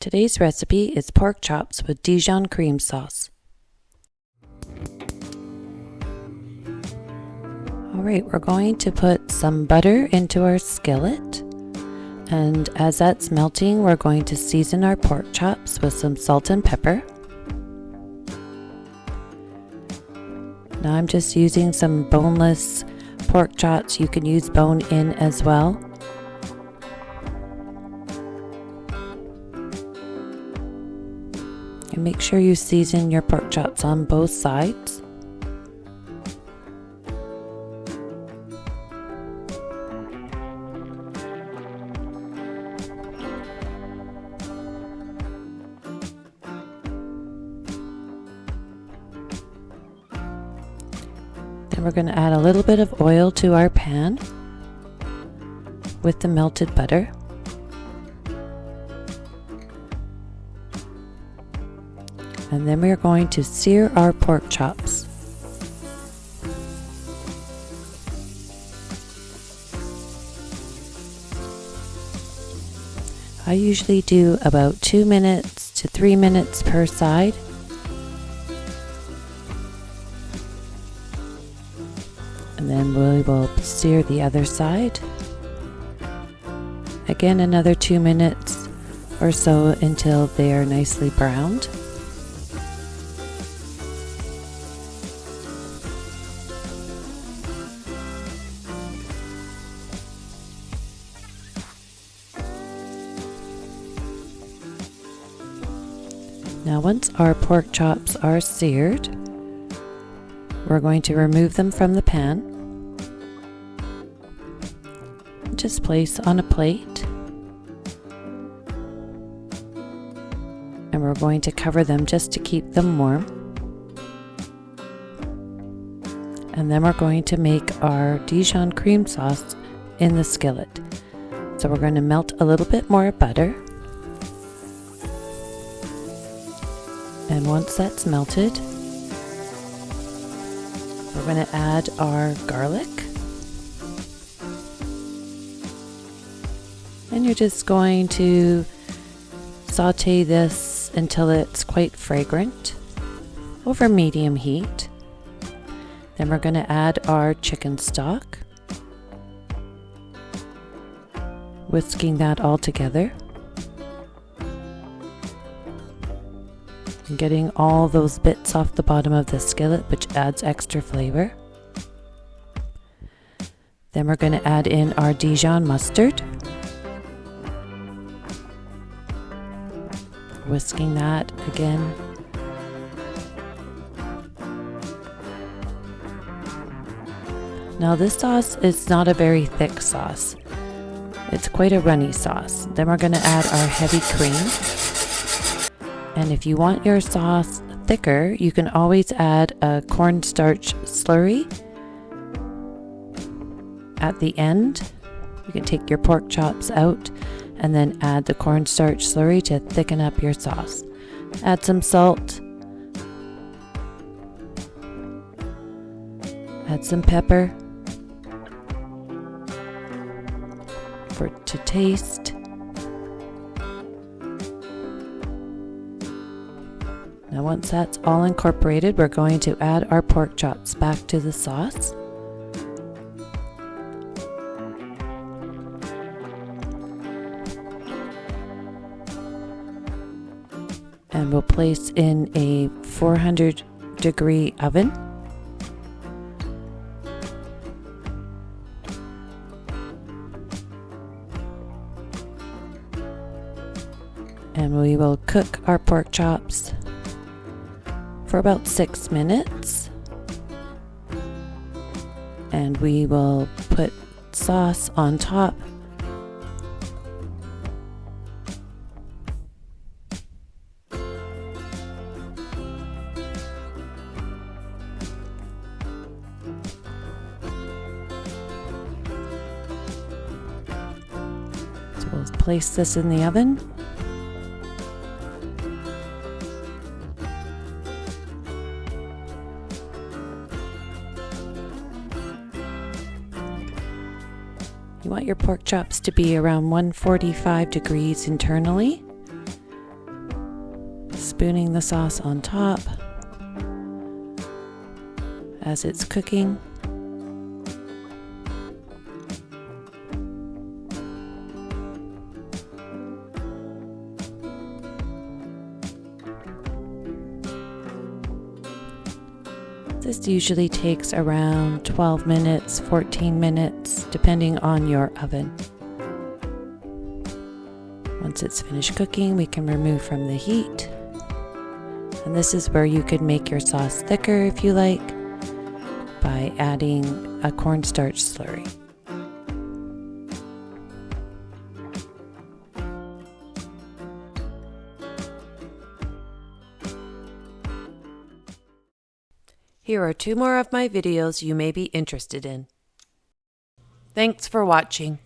Today's recipe is pork chops with Dijon cream sauce. Alright, we're going to put some butter into our skillet, and as that's melting we're going to season our pork chops with some salt and pepper. Now I'm just using some boneless pork chops. You can use bone-in as well. And make sure you season your pork chops on both sides. Then we're going to add a little bit of oil to our pan with the melted butter. And then we're going to sear our pork chops. I usually do about 2 minutes to 3 minutes per side. And then we will sear the other side. Again, another 2 minutes or so until they are nicely browned. Now once our pork chops are seared, we're going to remove them from the pan. Just place on a plate. And we're going to cover them just to keep them warm. And then we're going to make our Dijon cream sauce in the skillet. So we're going to melt a little bit more butter. And once that's melted, we're going to add our garlic. And you're just going to saute this until it's quite fragrant over medium heat. Then we're going to add our chicken stock, whisking that all together. And getting all those bits off the bottom of the skillet, which adds extra flavor. Then we're going to add in our Dijon mustard, whisking that again. Now this sauce is not a very thick sauce. It's quite a runny sauce. Then we're going to add our heavy cream. And if you want your sauce thicker, you can always add a cornstarch slurry at the end. You can take your pork chops out and then add the cornstarch slurry to thicken up your sauce. Add some salt. Add some pepper to taste. Now once that's all incorporated, we're going to add our pork chops back to the sauce. And we'll place in a 400-degree oven. And we will cook our pork chops for about 6 minutes, and we will put sauce on top. So we'll place this in the oven. You want your pork chops to be around 145 degrees internally. spooning the sauce on top as it's cooking. This usually takes around 12 minutes, 14 minutes, depending on your oven. Once it's finished cooking, we can remove from the heat. And this is where you could make your sauce thicker if you like by adding a cornstarch slurry. Here are 2 more of my videos you may be interested in. Thanks for watching.